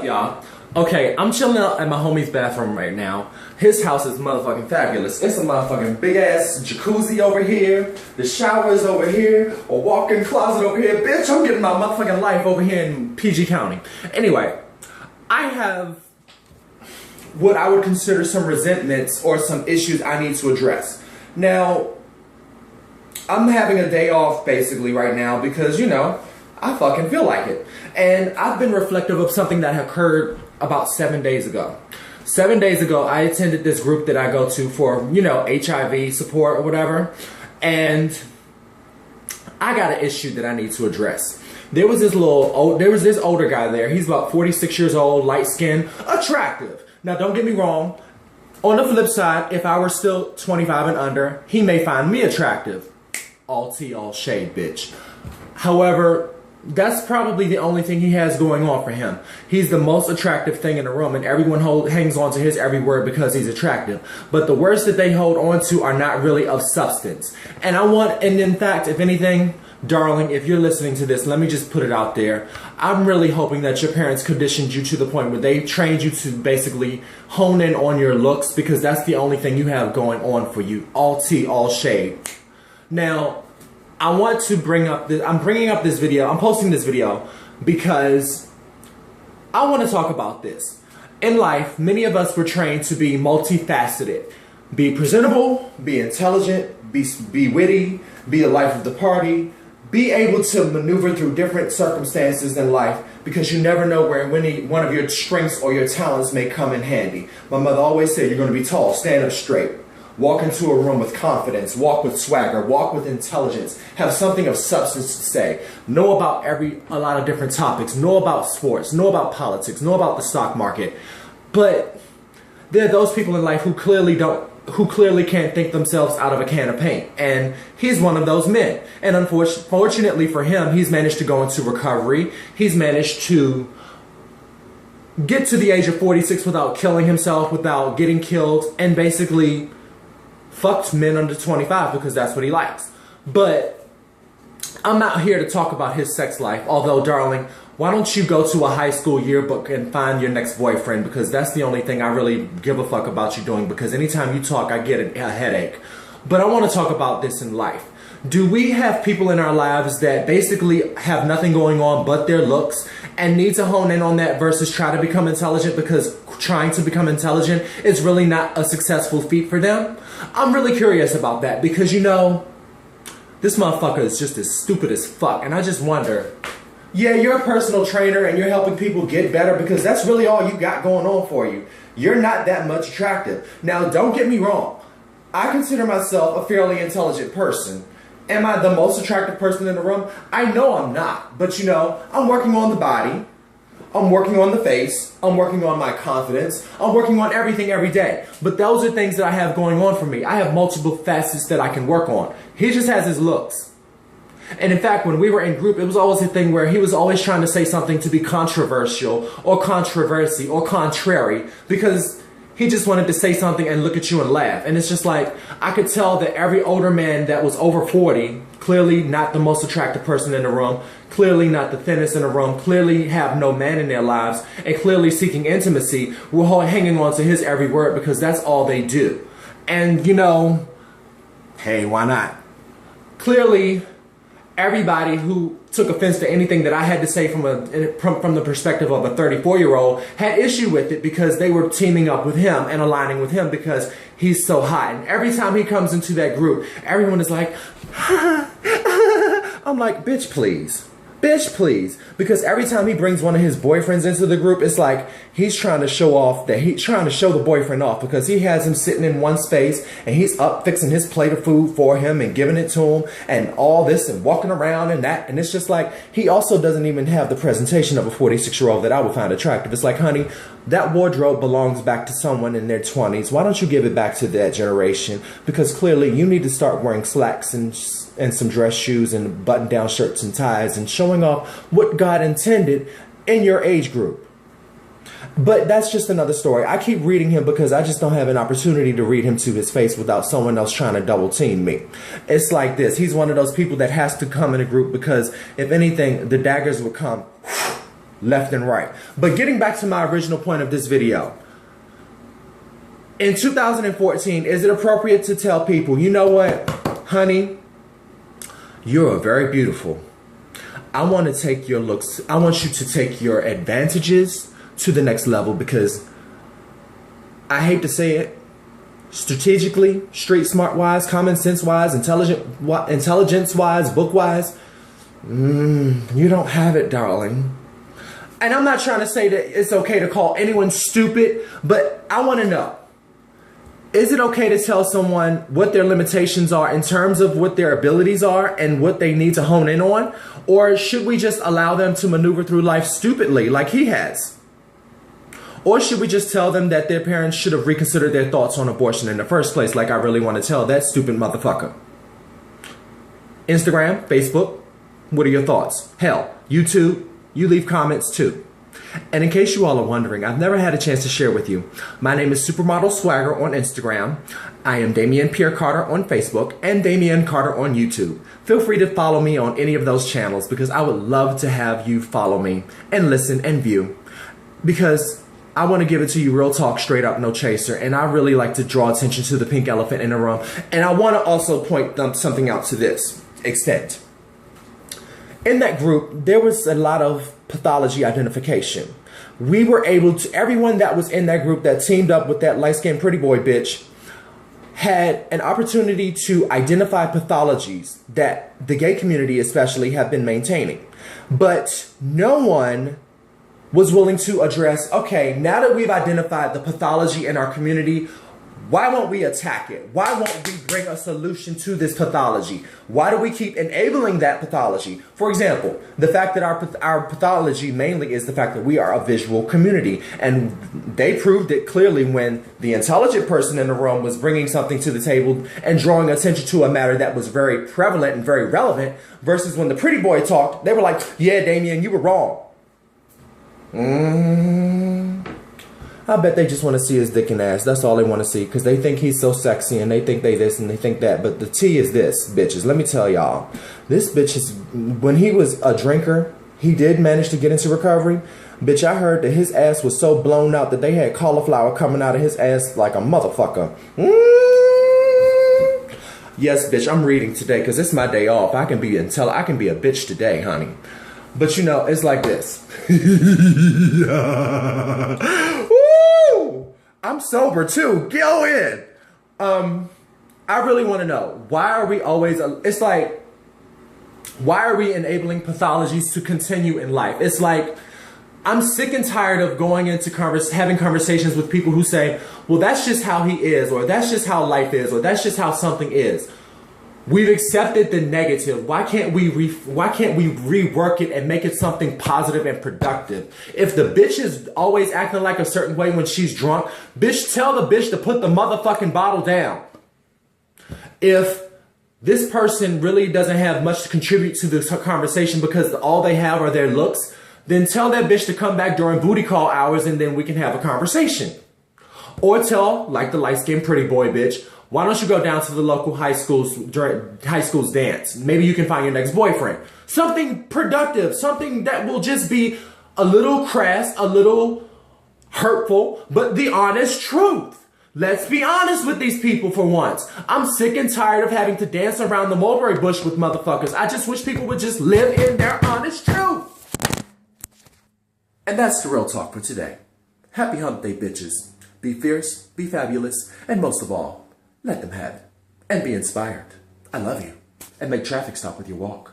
Y'all, okay, I'm chilling out at my homie's bathroom right now. His house is motherfucking fabulous. It's a motherfucking big ass jacuzzi over here. The shower is over here. A walk-in closet over here. Bitch, I'm getting my motherfucking life over here in PG County. Anyway, I have what I would consider some resentments or some issues I need to address. Now, I'm having a day off basically right now because, you know, I fucking feel like it. And I've been reflective of something that occurred about 7 days ago. 7 days ago, I attended this group that I go to for, you know, HIV support or whatever. And I got an issue that I need to address. There was this older guy there. He's about 46 years old, light skinned, attractive. Now, don't get me wrong. On the flip side, if I were still 25 and under, he may find me attractive. All tea, all shade, bitch. However, that's probably the only thing he has going on for him. He's the most attractive thing in the room, and everyone hangs on to his every word because he's attractive. But the words that they hold on to are not really of substance. And in fact, if anything, darling, if you're listening to this, let me just put it out there. I'm really hoping that your parents conditioned you to the point where they trained you to basically hone in on your looks, because that's the only thing you have going on for you. All tea, all shade. Now, I want to bring up this, I'm posting this video because I want to talk about this. In life, many of us were trained to be multifaceted. Be presentable, be intelligent, be witty, be the life of the party, be able to maneuver through different circumstances in life, because you never know where one of your strengths or your talents may come in handy. My mother always said, you're going to be tall, stand up straight. Walk into a room with confidence, walk with swagger, walk with intelligence, have something of substance to say, know about a lot of different topics, know about sports, know about politics, know about the stock market. But there are those people in life who clearly can't think themselves out of a can of paint. And he's one of those men. And unfortunately for him, he's managed to go into recovery. He's managed to get to the age of 46 without killing himself, without getting killed, and basically fucked men under 25 because that's what he likes. But I'm not here to talk about his sex life. Although, darling, why don't you go to a high school yearbook and find your next boyfriend? Because that's the only thing I really give a fuck about you doing. Because anytime you talk, I get a headache. But I want to talk about this in life. Do we have people in our lives that basically have nothing going on but their looks and need to hone in on that versus try to become intelligent, because trying to become intelligent is really not a successful feat for them? I'm really curious about that, because, you know, this motherfucker is just as stupid as fuck. And I just wonder, yeah, you're a personal trainer and you're helping people get better because that's really all you got going on for you. You're not that much attractive. Now, don't get me wrong. I consider myself a fairly intelligent person. Am I the most attractive person in the room? I know I'm not. But, you know, I'm working on the body. I'm working on the face. I'm working on my confidence. I'm working on everything every day. But those are things that I have going on for me. I have multiple facets that I can work on. He just has his looks. And in fact, when we were in group, it was always a thing where he was always trying to say something to be controversial or controversy or contrary, because he just wanted to say something and look at you and laugh. And it's just like, I could tell that every older man that was over 40, clearly not the most attractive person in the room, clearly not the thinnest in the room, clearly have no man in their lives, and clearly seeking intimacy, were hanging on to his every word because that's all they do. And, you know, hey, why not? Clearly, everybody who took offense to anything that I had to say from the perspective of a 34-year-old had issue with it, because they were teaming up with him and aligning with him because he's so hot. And every time he comes into that group, everyone is like, I'm like, bitch, please. Bitch, please. Because every time he brings one of his boyfriends into the group, it's like he's trying to show off, that he's trying to show the boyfriend off, because he has him sitting in one space and he's up fixing his plate of food for him and giving it to him and all this and walking around and that. And it's just like, he also doesn't even have the presentation of a 46-year-old that I would find attractive. It's like, honey, that wardrobe belongs back to someone in their 20s. Why don't you give it back to that generation? Because clearly you need to start wearing slacks and some dress shoes and button-down shirts and ties and showing off what God intended in your age group. But that's just another story. I keep reading him because I just don't have an opportunity to read him to his face without someone else trying to double team me. It's like this. He's one of those people that has to come in a group because if anything, the daggers would come left and right. But getting back to my original point of this video. In 2014, is it appropriate to tell people, you know what, honey, you're very beautiful. I want to take your looks, I want you to take your advantages to the next level, because I hate to say it, strategically, street smart wise, common sense wise, intelligence wise, book wise, you don't have it, darling. And I'm not trying to say that it's okay to call anyone stupid, but I want to know, is it okay to tell someone what their limitations are in terms of what their abilities are and what they need to hone in on? Or should we just allow them to maneuver through life stupidly like he has? Or should we just tell them that their parents should have reconsidered their thoughts on abortion in the first place, like I really want to tell that stupid motherfucker? Instagram, Facebook, what are your thoughts? Hell, YouTube, you leave comments too. And in case you all are wondering, I've never had a chance to share with you. My name is Supermodel Swagger on Instagram. I am Damien Pierre Carter on Facebook and Damien Carter on YouTube. Feel free to follow me on any of those channels, because I would love to have you follow me and listen and view, because I want to give it to you real talk, straight up, no chaser. And I really like to draw attention to the pink elephant in the room. And I want to also point something out to this extent. In that group, there was a lot of pathology identification. We were able to, everyone that was in that group that teamed up with that light-skinned pretty boy bitch had an opportunity to identify pathologies that the gay community especially have been maintaining. But no one was willing to address, okay, now that we've identified the pathology in our community, why won't we attack it? Why won't we bring a solution to this pathology? Why do we keep enabling that pathology? For example, the fact that our pathology mainly is the fact that we are a visual community. And they proved it clearly when the intelligent person in the room was bringing something to the table and drawing attention to a matter that was very prevalent and very relevant, versus when the pretty boy talked, they were like, yeah, Damien, you were wrong. I bet they just want to see his dick and ass. That's all they want to see, because they think he's so sexy and they think they this and they think that. But the tea is this, bitches. Let me tell y'all. This bitch is, when he was a drinker, he did manage to get into recovery. Bitch, I heard that his ass was so blown out that they had cauliflower coming out of his ass like a motherfucker. Yes, bitch, I'm reading today because it's my day off. I can be a bitch today, honey. But you know, it's like this. Woo! I'm sober too. Go in. I really want to know, why are we always, it's like, why are we enabling pathologies to continue in life? It's like, I'm sick and tired of going into having conversations with people who say, well, that's just how he is, or that's just how life is, or that's just how something is. We've accepted the negative. Why can't we rework it and make it something positive and productive? If the bitch is always acting like a certain way when she's drunk, bitch, tell the bitch to put the motherfucking bottle down. If this person really doesn't have much to contribute to this conversation because all they have are their looks, then tell that bitch to come back during booty call hours and then we can have a conversation. Or tell, like the light-skinned pretty boy bitch, why don't you go down to the local high school's dance? Maybe you can find your next boyfriend. Something productive, something that will just be a little crass, a little hurtful, but the honest truth. Let's be honest with these people for once. I'm sick and tired of having to dance around the mulberry bush with motherfuckers. I just wish people would just live in their honest truth. And that's the real talk for today. Happy hump day, bitches. Be fierce, be fabulous, and most of all, let them have it. And be inspired. I love you. And make traffic stop with your walk.